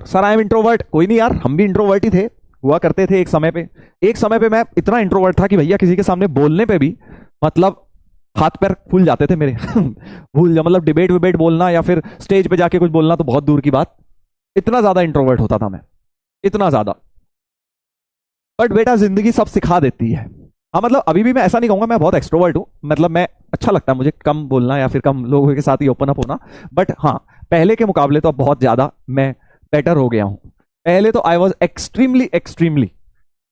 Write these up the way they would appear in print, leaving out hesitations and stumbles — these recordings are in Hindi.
Sir I am introvert. कोई नहीं यार, हम भी इंट्रोवर्ट ही थे, हुआ करते थे एक समय पे। एक समय पे मैं इतना इंट्रोवर्ट था कि भैया किसी के सामने बोलने पे भी मतलब हाथ पैर फूल जाते थे मेरे भूल जा, मतलब डिबेट विबेट बोलना या फिर स्टेज पे जाके कुछ बोलना तो बहुत दूर की बात। इतना ज्यादा इंट्रोवर्ट होता था मैं, इतना ज्यादा। बट बेटा जिंदगी सब सिखा देती है। हाँ मतलब अभी भी मैं ऐसा नहीं कहूंगा मैं बहुत एक्सट्रोवर्ट हूँ, मतलब मैं अच्छा लगता है मुझे कम बोलना या फिर कम लोगों के साथ ही ओपन अप होना। बट हाँ, पहले के मुकाबले तो अब बहुत ज्यादा मैं बेटर हो गया हूँ। पहले तो I was extremely extremely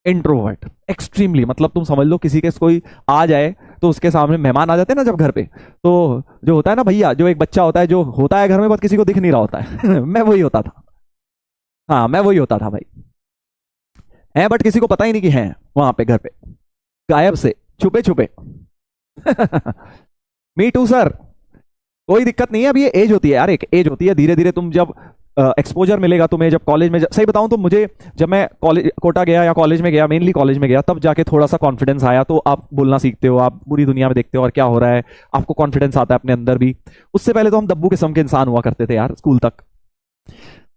introvert, extremely. मतलब तुम समझ लो किसी के कोई आ जाए तो उसके सामने, मेहमान आ जाते हैं ना जब घर पे, तो जो होता है ना भैया, जो एक बच्चा होता है जो होता है घर में बट किसी को दिख नहीं रहा होता है मैं वही होता था। हाँ मैं वही होता था भाई, है बट किसी को पता ही नहीं कि हैं वहां पे घर पे, गायब से, छुपे छुपे मी टू सर। कोई दिक्कत नहीं है, अब ये एज होती है यार, एक एज होती है। धीरे धीरे तुम जब एक्सपोजर मिलेगा तुम्हें, जब कॉलेज में सही बताऊं तो मुझे जब मैं कॉलेज कोटा गया या कॉलेज में गया, मेनली कॉलेज में गया, तब जाके थोड़ा सा कॉन्फिडेंस आया। तो आप बोलना सीखते हो, आप पूरी दुनिया में देखते हो और क्या हो रहा है, आपको कॉन्फिडेंस आता है अपने अंदर भी। उससे पहले तो हम दब्बू किस्म के इंसान हुआ करते थे यार स्कूल तक।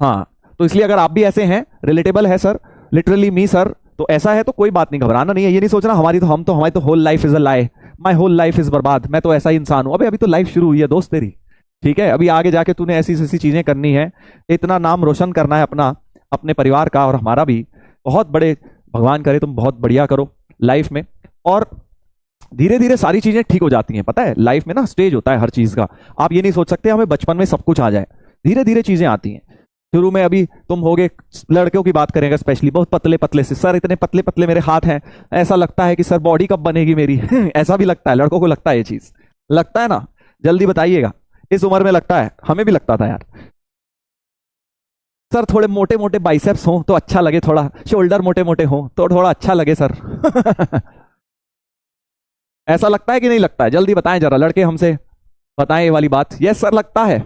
हाँ तो इसलिए अगर आप भी ऐसे हैं, रिलेटेबल है सर, लिटरली मी सर, तो ऐसा है तो कोई बात नहीं, घबराना नहीं है। ये नहीं सोचना हमारी तो whole life is a lie, my whole life is बर्बाद, मैं तो ऐसा ही इंसान हूं। अभी तो लाइफ शुरू हुई है दोस्त तेरी, ठीक है। अभी आगे जाके तूने ऐसी ऐसी चीजें करनी है, इतना नाम रोशन करना है अपना, अपने परिवार का और हमारा भी। बहुत बड़े, भगवान करे तुम बहुत बढ़िया करो लाइफ में। और धीरे धीरे सारी चीजें ठीक हो जाती हैं, पता है लाइफ में ना स्टेज होता है हर चीज का। आप ये नहीं सोच सकते हमें बचपन में सब कुछ आ जाए, धीरे धीरे चीजें आती हैं। शुरू में अभी तुम होगे, लड़कियों की बात करेंगे स्पेशली, बहुत पतले पतले से, सर इतने पतले पतले मेरे हाथ हैं, ऐसा लगता है कि सर बॉडी कब बनेगी मेरी ऐसा भी लगता है, लड़कों को लगता है ये चीज, लगता है ना? जल्दी बताइएगा, इस उम्र में लगता है, हमें भी लगता था यार। सर थोड़े मोटे मोटे बाइसेप्स हो तो अच्छा लगे, थोड़ा शोल्डर मोटे मोटे हो तो थोड़ा अच्छा लगे सर ऐसा लगता है कि नहीं लगता है? जल्दी बताएं जरा, लड़के हमसे बताएं ये वाली बात। यस सर लगता है,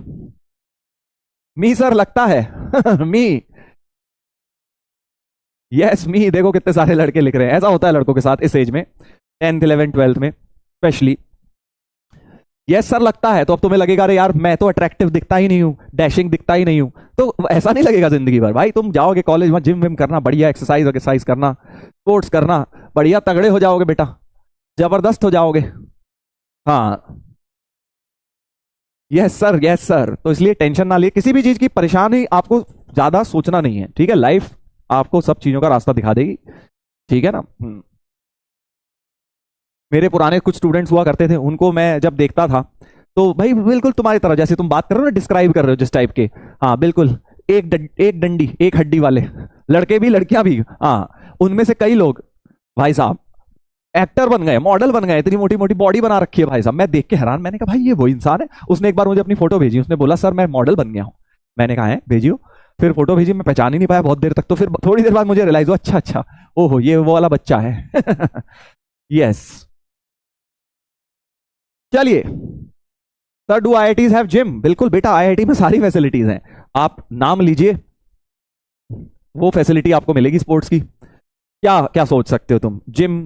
मी सर लगता है मी, यस मी। देखो कितने सारे लड़के लिख रहे हैं, ऐसा होता है लड़कों के साथ इस एज में, 10th 11th 12th में स्पेशली। यस सर लगता है, तो अब तुम्हें लगेगा अरे यार मैं तो अट्रैक्टिव दिखता ही नहीं हूँ, डैशिंग दिखता ही नहीं हूँ, तो ऐसा नहीं लगेगा जिंदगी भर भाई। तुम जाओगे कॉलेज में, जिम विम करना, बढ़िया एक्सरसाइज एक्सरसाइज करना, स्पोर्ट्स करना, बढ़िया तगड़े हो जाओगे बेटा, जबरदस्त हो जाओगे। हाँ यस सर, यस सर। तो इसलिए टेंशन ना लिए, किसी भी चीज की परेशानी आपको ज्यादा सोचना नहीं है, ठीक है। लाइफ आपको सब चीजों का रास्ता दिखा देगी, ठीक है ना। मेरे पुराने कुछ स्टूडेंट्स हुआ करते थे, उनको मैं जब देखता था तो भाई बिल्कुल तुम्हारी तरह, जैसे तुम बात कर रहे हो ना, डिस्क्राइब कर रहे हो जिस टाइप के, हाँ बिल्कुल, एक डंडी एक हड्डी वाले लड़के भी लड़कियां भी, हाँ उनमें से कई लोग भाई साहब एक्टर बन गए, मॉडल बन गए, इतनी मोटी मोटी बॉडी बना रखी है भाई साहब। मैं देख के हैरान, मैंने कहा भाई ये वो इंसान है। उसने एक बार मुझे अपनी फोटो भेजी, उसने बोला सर मैं मॉडल बन गया हूँ। मैंने कहा है भेजियो। फिर फोटो भेजी, मैं पहचान ही नहीं पाया बहुत देर तक, तो फिर थोड़ी देर बाद मुझे रियलाइज हुआ अच्छा अच्छा, ओहो ये वो वाला बच्चा है यस चलिए। Sir do IITs have gym? बिल्कुल बेटा, आईआईटी में सारी फैसिलिटीज हैं, आप नाम लीजिए, वो फैसिलिटी आपको मिलेगी स्पोर्ट्स की। क्या क्या सोच सकते हो तुम, जिम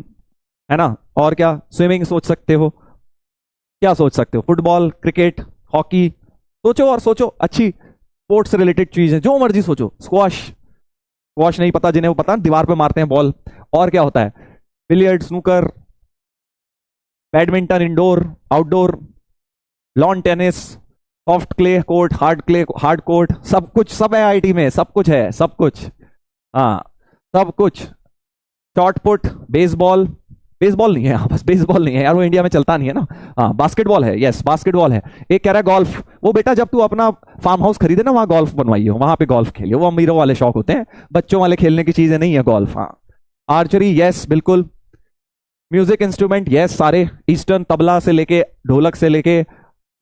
है ना, और क्या, स्विमिंग सोच सकते हो, क्या सोच सकते हो, फुटबॉल क्रिकेट हॉकी, सोचो और सोचो, अच्छी स्पोर्ट्स से रिलेटेड चीजें जो मर्जी सोचो। स्क्वाश, स्क्वाश नहीं पता जिन्हें, वो पता दीवार पे मारते हैं बॉल, और क्या होता है, billiard, snooker, badminton, indoor outdoor, lawn tennis, soft clay court, hard clay, hard court, सब कुछ, सब है आईटी में, सब कुछ है, सब कुछ, हाँ सब कुछ। शॉर्ट पुट, बेसबॉल, बेसबॉल नहीं है यहाँ, बस बेसबॉल नहीं है यार, वो इंडिया में चलता नहीं है ना। हाँ बास्केटबॉल है, यस बास्केटबॉल है। एक कह रहा है गोल्फ, वो बेटा जब तू अपना फार्म हाउस खरीदे ना, वहां गोल्फ बनवाइए, वहां पे गोल्फ खेलिए, वो अमीरों वाले शौक होते हैं, बच्चों वाले खेलने की चीजें नहीं है गोल्फ। हाँ आर्चरी, यस बिल्कुल। म्यूजिक इंस्ट्रूमेंट, यस सारे, ईस्टर्न, तबला से लेके, ढोलक से लेके,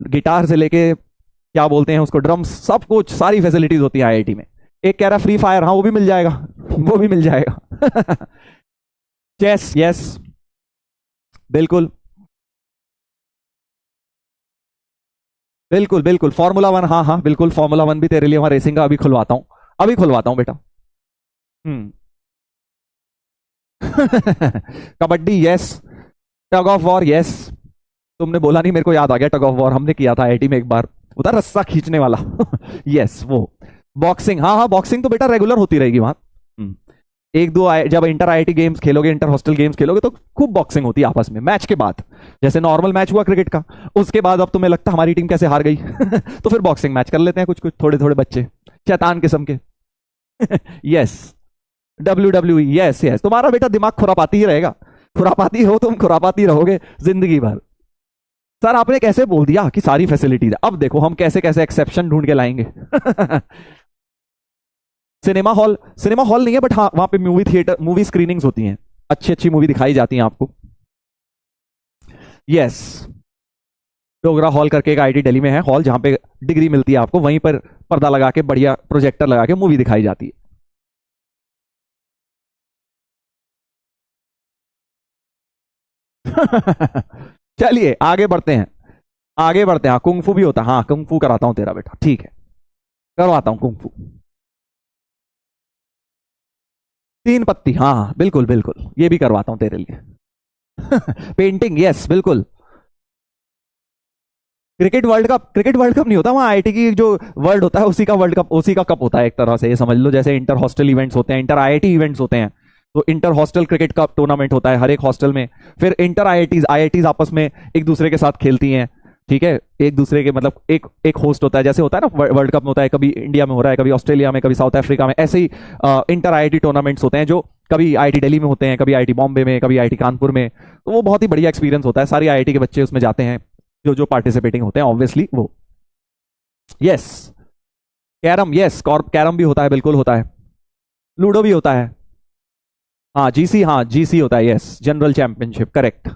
गिटार से लेके, क्या बोलते हैं उसको, ड्रम्स, सब कुछ, सारी फैसिलिटीज होती है आईआईटी में। एक कह रहा फ्री फायर, हाँ वो भी मिल जाएगा वो भी मिल जाएगा चेस, यस बिल्कुल बिल्कुल बिल्कुल। फॉर्मूला वन, हाँ हाँ बिल्कुल, फॉर्मूला वन भी तेरे लिए वहां रेसिंग का अभी खुलवाता हूँ, अभी खुलवाता हूँ बेटा। हम्म kabaddi, yes. Tug of war, yes. तुमने बोला नहीं, मेरे को याद आ गया, टग ऑफ वॉर हमने किया था आईआईटी में एक बार, उधर रस्सा खींचने वाला यस वो। बॉक्सिंग, हाँ हाँ, बॉक्सिंग तो बेटा रेगुलर होती रहेगी वहां। एक दो जब इंटर आईआईटी गेम्स खेलोगे, इंटर हॉस्टल गेम्स खेलोगे तो खूब बॉक्सिंग होती है आपस में मैच के बाद। जैसे नॉर्मल मैच हुआ क्रिकेट का, उसके बाद अब तुम्हें लगता हमारी टीम कैसे हार गई तो फिर बॉक्सिंग मैच कर लेते हैं कुछ कुछ थोड़े थोड़े बच्चे शैतान किस्म के यस, WWE, यस यस। तुम्हारा बेटा दिमाग खुरापाती ही रहेगा, खुरापाती हो तुम, खुरापाती रहोगे जिंदगी भर। सर आपने कैसे बोल दिया कि सारी फैसिलिटीज है, अब देखो हम कैसे कैसे एक्सेप्शन ढूंढ के लाएंगे सिनेमा हॉल, सिनेमा हॉल नहीं है बट हाँ वहां पे मूवी थिएटर, मूवी स्क्रीनिंग्स होती हैं, अच्छी अच्छी मूवी दिखाई जाती हैं आपको। यस, डोगरा हॉल करके एक आईटी दिल्ली में है हॉल, जहां पे डिग्री मिलती है आपको, वहीं पर पर्दा लगा के बढ़िया प्रोजेक्टर लगा के मूवी दिखाई जाती है। चलिए आगे बढ़ते हैं, आगे बढ़ते हैं। हाँ कुंग फू भी होता है, हाँ कुंग फू कराता हूं तेरा बेटा, ठीक है करवाता हूं कुंग फू। तीन पत्ती, हाँ हाँ बिल्कुल बिल्कुल, ये भी करवाता हूं तेरे लिए पेंटिंग, यस बिल्कुल। Cricket world cup, cricket world cup नहीं होता वहाँ, आईआईटी की जो वर्ल्ड होता है उसी का वर्ल्ड कप, उसी का कप होता है एक तरह से, ये समझ लो जैसे इंटर हॉस्टल इवेंट्स होते हैं, इंटर आईआईटी इवेंट्स होते हैं, तो inter hostel cricket cup tournament होता है हर एक हॉस्टल में। फिर इंटर आईआईटीज आपस में एक दूसरे के साथ खेलती हैं, ठीक है, एक दूसरे के मतलब एक एक होस्ट होता है, जैसे होता है ना वर्ल्ड कप में होता है, कभी इंडिया में हो रहा है, कभी ऑस्ट्रेलिया में, कभी साउथ अफ्रीका में, ऐसे ही इंटर आईआईटी टूर्नामेंट्स होते हैं जो कभी आईआईटी दिल्ली में होते हैं, कभी आईआईटी बॉम्बे में, कभी आईआईटी कानपुर में। तो वो बहुत ही बढ़िया एक्सपीरियंस होता है, सारी आईआईटी के बच्चे उसमें जाते हैं जो जो पार्टिसिपेटिंग होते हैं ऑब्वियसली वो। यस, कैरम, यस कैरम भी होता है, बिल्कुल होता है, लूडो भी होता है, हाँ जीसी, हाँ जीसी होता है, यस जनरल चैंपियनशिप, करेक्ट,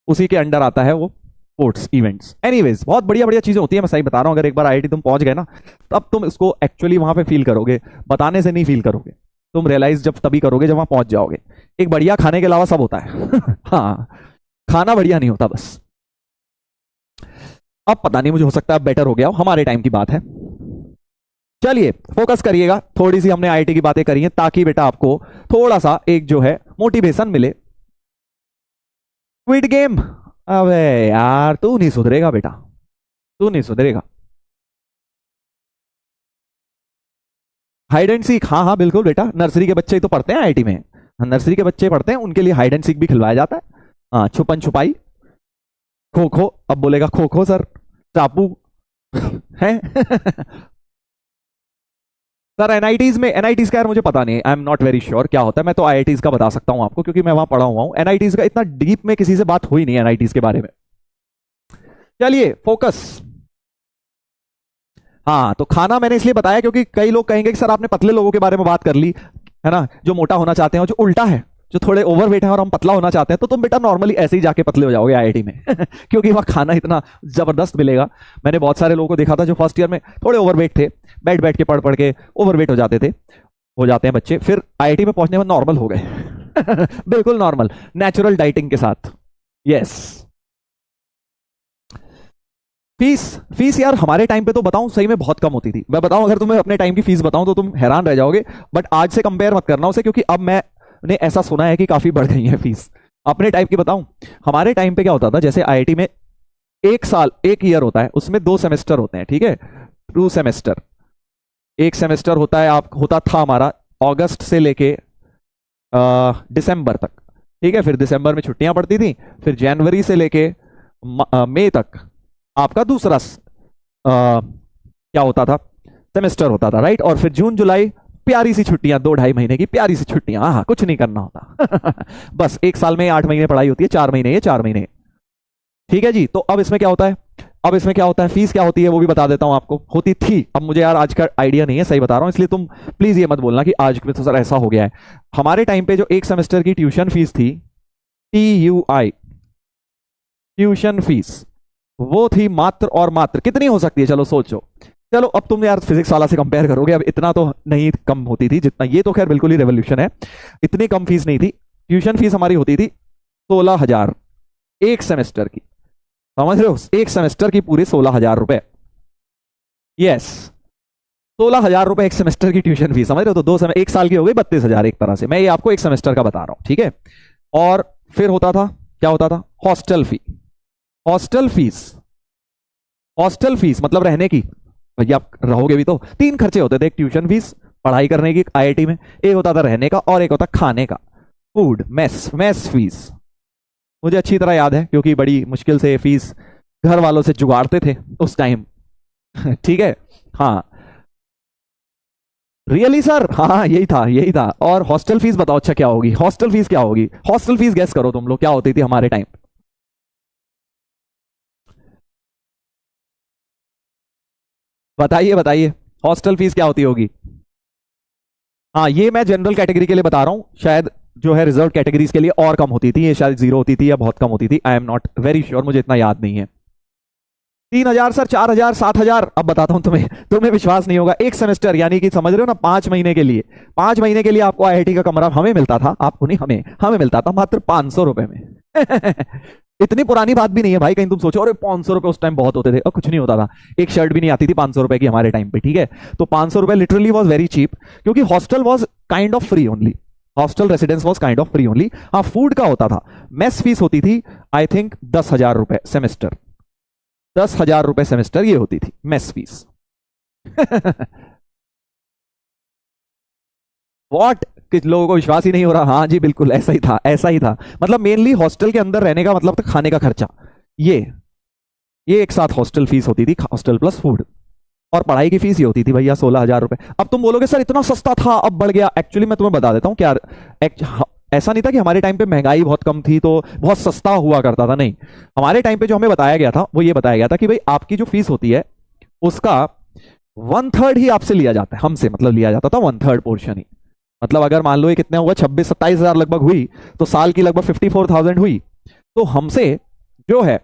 उसी के अंडर आता है वो स्पोर्ट्स इवेंट्स। एनीवेज बहुत बढ़िया बढ़िया चीजें होती है, मैं सही बता रहा हूं, अगर एक बार आईआईटी तुम पहुंच गए ना, तब तुम इसको एक्चुअली वहां पे फील करोगे, बताने से नहीं फील करोगे, तुम रियलाइज जब तभी करोगे जब वहां पहुंच जाओगे। एक बढ़िया खाने के अलावा सब होता है हाँ, खाना बढ़िया नहीं होता बस। अब पता नहीं, मुझे हो सकता है बेटर हो गया हो, हमारे टाइम की बात है। चलिए फोकस करिएगा, थोड़ी सी हमने आईटी की बातें करी हैं ताकि बेटा आपको थोड़ा सा एक जो है मोटिवेशन मिले। क्विड गेम, अबे यार तू नहीं सुधरेगा बेटा, तू नहीं सुधरेगा। हाइड एंड सीक, हाँ हाँ बिल्कुल बेटा, नर्सरी के बच्चे ही तो पढ़ते हैं आईटी में, नर्सरी के बच्चे पढ़ते हैं, उनके लिए हाइड एंड सीक भी खिलवाया जाता है। हाँ छुपन छुपाई, खो खो, अब बोलेगा खो खो सर, चापू है सर एनआईटीज में, एनआईटीज का यार मुझे पता नहीं, I am not very sure क्या होता है, मैं तो आईआईटीज का बता सकता हूं आपको क्योंकि मैं वहां पढ़ा हुआ हूं, एनआईटीज का इतना डीप में किसी से बात हुई नहीं एनआईटीज के बारे में। चलिए फोकस, हाँ तो खाना मैंने इसलिए बताया क्योंकि कई लोग कहेंगे कि सर आपने पतले लोगों के बारे में बात कर ली है ना, जो मोटा होना चाहते हैं, और जो उल्टा है जो थोड़े ओवरवेट है और हम पतला होना चाहते हैं, तो तुम बेटा नॉर्मली ऐसे ही जाके पतले हो जाओगे आईआईटी में क्योंकि वहाँ खाना इतना जबरदस्त मिलेगा। मैंने बहुत सारे लोगों को देखा था जो फर्स्ट ईयर में थोड़े ओवरवेट थे, बैठ बैठ के पढ़ के ओवरवेट हो जाते थे, हो जाते हैं बच्चे, फिर आईआईटी में पहुंचने में नॉर्मल हो गए बिल्कुल नॉर्मल, नेचुरल डाइटिंग के साथ। यस, फीस, फीस यार हमारे टाइम पे तो बताऊं सही में बहुत कम होती थी, मैं बताऊं अगर तुम्हें अपने टाइम की फीस बताऊं तो तुम हैरान रह जाओगे, बट आज से कंपेयर मत करना उसे, क्योंकि अब मैंने ऐसा सुना है कि काफी बढ़ गई है फीस। अपने टाइम की बताऊं, हमारे टाइम पे क्या होता था, जैसे आईआईटी में एक साल, एक ईयर होता है, उसमें 2 सेमेस्टर होते हैं, ठीक है, 2 सेमेस्टर, एक सेमेस्टर होता है, आप होता था हमारा अगस्त से लेके दिसंबर तक, ठीक है, फिर दिसंबर में छुट्टियां पड़ती थी, फिर जनवरी से लेके मई तक आपका दूसरा क्या होता था, सेमेस्टर होता था, राइट, और फिर जून जुलाई प्यारी सी छुट्टियां, 2 ढाई महीने की प्यारी सी छुट्टियां, हाँ कुछ नहीं करना होता बस एक साल में 8 महीने पढ़ाई होती है, 4 महीने ये 4 महीने, ठीक है जी। तो अब इसमें क्या होता है, अब इसमें क्या होता है, फीस क्या होती है वो भी बता देता हूं आपको, होती थी, अब मुझे यार आज का आइडिया नहीं है, सही बता रहा हूं, इसलिए तुम प्लीज ये मत बोलना कि आज में तो सर ऐसा हो गया है। हमारे टाइम पे जो एक सेमेस्टर की ट्यूशन फीस थी, TUI, ट्यूशन फीस, वो थी मात्र और मात्र, कितनी हो सकती है चलो सोचो, चलो अब तुम यार फिजिक्स वाला से कंपेयर करोगे, अब इतना तो नहीं कम होती थी जितना, ये तो खैर बिल्कुल ही रेवोल्यूशन है, इतनी कम फीस नहीं थी। ट्यूशन फीस हमारी होती थी 16,000 एक सेमेस्टर की, समझ रहे हो, एक सेमेस्टर की पूरी 16,000 रुपए, यस 16,000 रुपए एक सेमेस्टर की ट्यूशन फीस, समझ रहे हो, तो एक साल की हो गई 32,000 एक तरह से, मैं ये आपको एक सेमेस्टर का बता रहा हूं, ठीक है। और फिर होता था, क्या होता था, hostel fee, hostel fees, hostel fees मतलब रहने की, भैया आप रहोगे भी तो। तीन खर्चे होते थे, एक ट्यूशन फीस पढ़ाई करने की आईआईटी में, एक होता था रहने का, और एक होता खाने का, फूड, मेस मेस फीस। मुझे अच्छी तरह याद है क्योंकि बड़ी मुश्किल से फीस घर वालों से जुगाड़ते थे उस टाइम। ठीक है। हाँ रियली सर, हाँ यही था यही था। और हॉस्टल फीस बताओ, अच्छा क्या होगी हॉस्टल फीस, क्या होगी हॉस्टल फीस, गेस करो तुम लोग क्या होती थी हमारे टाइम। बताइए बताइए, हॉस्टल फीस क्या होती होगी। हाँ ये मैं जनरल कैटेगरी के लिए बता रहा हूँ, शायद जो है रिजर्व कैटेगरीज के लिए और कम होती थी, ये शायद जीरो होती थी या बहुत कम होती थी, I am not very sure, मुझे इतना याद नहीं है। 3,000 सर, 4,000, 7,000। अब बताता हूं तुम्हें, तुम्हें विश्वास नहीं होगा, एक सेमेस्टर यानी कि समझ रहे हो ना, 5 महीने के लिए, 5 महीने के लिए आपको आईआईटी का कमरा हमें मिलता था, आपको नहीं, हमें हमें मिलता था मात्र 500 रुपए में। इतनी पुरानी बात भी नहीं है भाई, कहीं तुम सोचो अरे 500 रुपए उस टाइम बहुत होते थे, और कुछ नहीं होता था, एक शर्ट भी नहीं आती थी 500 रुपए की हमारे टाइम पे, ठीक है। तो 500 रुपए लिटरली वॉज वेरी चीप, क्योंकि hostel was kind of free only, hostel residence was kind of free only. हाँ फूड का होता था, मेस फीस होती थी आई थिंक 10,000 रुपए सेमेस्टर, 10,000 रुपए सेमेस्टर ये होती थी मेस फीस। वॉट, किस लोगों को विश्वास ही नहीं हो रहा, हाँ जी बिल्कुल ऐसा ही था ऐसा ही था। मतलब मेनली हॉस्टल के अंदर रहने का मतलब था खाने का खर्चा, ये एक साथ हॉस्टल फीस होती थी, हॉस्टल प्लस फूड। और पढ़ाई की फीस ये होती थी भैया 16,000 रुपए। अब तुम बोलोगे सर इतना सस्ता था अब बढ़ गया, एक्चुअली मैं तुम्हें बता देता हूँ क्या, ऐसा नहीं था कि हमारे टाइम पे महंगाई बहुत कम थी तो बहुत सस्ता हुआ करता था, नहीं। हमारे टाइम पे जो हमें बताया गया था वो ये बताया गया था कि भाई आपकी जो फीस होती है उसका 1/3 ही आपसे लिया जाता है, हमसे मतलब लिया जाता था 1/3 पोर्शन ही। मतलब अगर मान लो ये कितने हुआ, 26-27 हजार लगभग हुई, तो साल की लगभग 54,000 हुई। तो हमसे जो है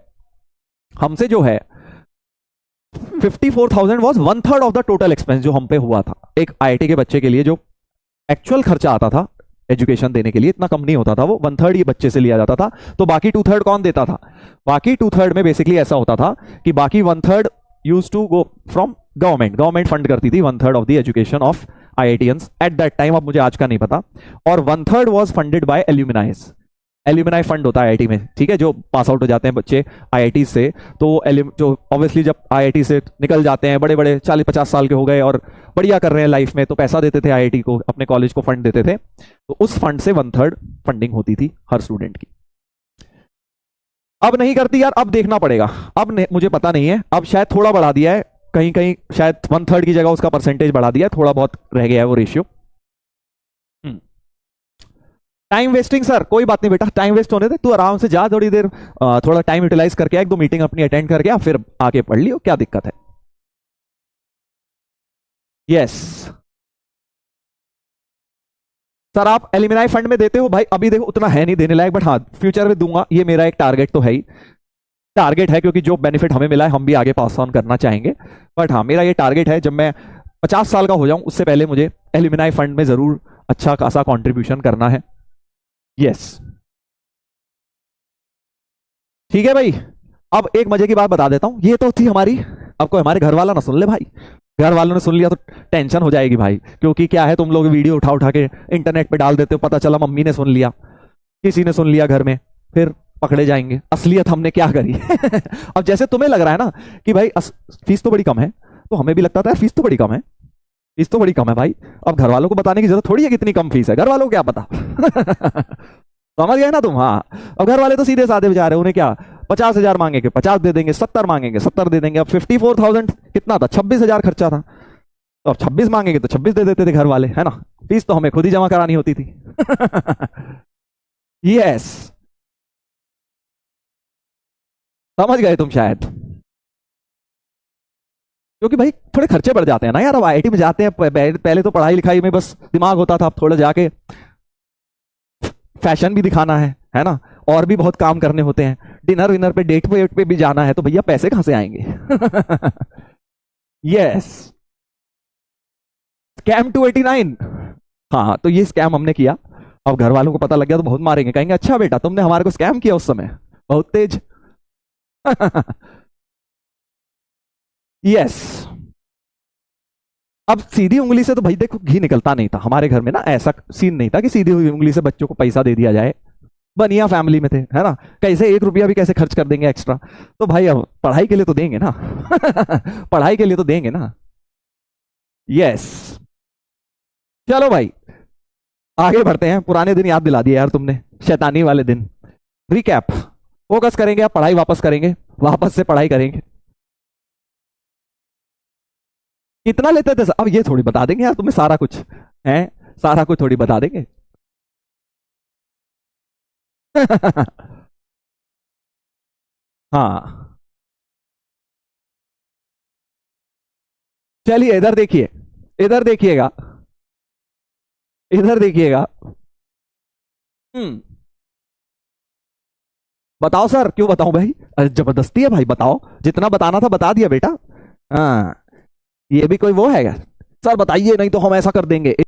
54,000 was 1/3 of the total expense जो हम पे हुआ था। एक आईआईटी के बच्चे के लिए जो एक्चुअल खर्चा आता था एजुकेशन देने के लिए, इतना कम नहीं होता था, वो 1/3 ही बच्चे से लिया जाता था। तो बाकी 2/3 कौन देता था, बाकी 2/3 में बेसिकली ऐसा होता था कि बाकी 1/3 use to go from government, government fund करती थी 1/3 of the education of IITians at that time, अब मुझे आज का नहीं पता। और 1/3 was funded by alumnis, alumni fund होता है आईआईटी में, ठीक है, जो पास आउट हो जाते हैं बच्चे आईआईटी से, तो जो ऑब्वियसली जब आईआईटी से निकल जाते हैं, बड़े बड़े 40-50 साल के हो गए और बढ़िया कर रहे हैं लाइफ में, तो पैसा देते थे आईआईटी को, अपने कॉलेज को फंड देते थे, तो उस फंड से 1/3 फंडिंग होती थी हर स्टूडेंट की। अब नहीं करती यार, अब देखना पड़ेगा, अब मुझे पता नहीं है, अब शायद थोड़ा बढ़ा दिया है, कहीं कहीं शायद 1/3 की जगह उसका परसेंटेज बढ़ा दिया है, थोड़ा बहुत रह गया है वो रेशियो। टाइम वेस्टिंग सर, कोई बात नहीं बेटा, टाइम वेस्ट होने दे, तू आराम से जा, थोड़ी देर थोड़ा टाइम यूटिलाइज करके आ, 1-2 मीटिंग अपनी अटेंड करके आ, फिर आके पढ़ लियो, क्या दिक्कत है। यस सर, आप एलिमिनाई फंड में देते हो भाई, अभी देखो उतना है नहीं देने लायक, बट हाँ फ्यूचर में दूंगा, ये मेरा एक टारगेट तो है ही, टारगेट है, क्योंकि जो बेनिफिट हमें मिला है हम भी आगे पास ऑन करना चाहेंगे। बट हाँ मेरा ये टारगेट है, जब मैं 50 साल का हो जाऊं उससे पहले मुझे एलिमिनाई फंड में जरूर अच्छा खासा कॉन्ट्रीब्यूशन करना है। यस ठीक है भाई। अब एक मजे की बात बता देता हूं, ये तो थी हमारी, अब कोई हमारे घर वाला ना सुन ले भाई, घर वालों ने सुन लिया तो टेंशन हो जाएगी भाई, क्योंकि क्या है तुम लोग वीडियो उठा उठा के इंटरनेट पे डाल देते हो, पता चला मम्मी ने सुन लिया, किसी ने सुन लिया घर में, फिर पकड़े जाएंगे, असलियत हमने क्या करी। अब जैसे तुम्हें लग रहा है ना कि भाई फीस तो बड़ी कम है, तो हमें भी लगता था फीस तो बड़ी कम है, फीस तो बड़ी कम है भाई। अब घर वालों को बताने की जरूरत थोड़ी है कितनी कम फीस है, घर वालों को क्या पता। समझ गए ना तुम, हाँ। अब घर वाले तो सीधे साधे बेचारे, उन्हें क्या 50,000 मांगेंगे 50 दे देंगे, 70 मांगेंगे 70 दे देंगे। अब 54,000 कितना था, 26,000 खर्चा था, तो अब 26 मांगेंगे तो 26 दे देते थे घर वाले, है ना, फीस तो हमें खुद ही जमा करानी होती थी। यस समझ गए तुम शायद, क्योंकि भाई थोड़े खर्चे बढ़ जाते हैं ना यार, अब आईआईटी में जाते हैं, पहले तो पढ़ाई लिखाई में बस दिमाग होता था, अब थोड़ा जाके फैशन भी दिखाना है ना, और भी बहुत काम करने होते हैं, डिनर विनर पे डेट पे भी जाना है, तो भैया पैसे कहां से आएंगे। यस स्कैम 289, हाँ तो ये स्कैम हमने किया, अब घर वालों को पता लग गया तो बहुत मारेंगे, कहेंगे अच्छा बेटा तुमने हमारे को स्कैम किया उस समय, बहुत तेज। यस अब सीधी उंगली से तो भाई देखो घी निकलता नहीं था हमारे घर में ना, ऐसा सीन नहीं था कि सीधी हुई उंगली से बच्चों को पैसा दे दिया जाए, बनिया फैमिली में थे, है ना, कैसे 1 रुपया भी कैसे खर्च कर देंगे एक्स्ट्रा, तो भाई अब पढ़ाई के लिए तो देंगे ना। पढ़ाई के लिए तो देंगे ना, यस। चलो भाई, आगे बढ़ते हैं। पुराने दिन याद दिला दिए यार तुमने, शैतानी वाले दिन। रिकैप, फोकस करेंगे, आप पढ़ाई वापस करेंगे, वापस से पढ़ाई करेंगे। कितना लेते थे अब ये थोड़ी बता देंगे यार तुम्हें सारा कुछ है, सारा कुछ थोड़ी बता देंगे। हाँ, चलिए इधर देखिए, इधर देखिएगा, इधर देखिएगा। हम्म, बताओ सर, क्यों बताऊं भाई? अरे जबरदस्ती है भाई, बताओ, जितना बताना था बता दिया बेटा। हाँ, ये भी कोई वो है क्या? सर बताइए नहीं तो हम ऐसा कर देंगे।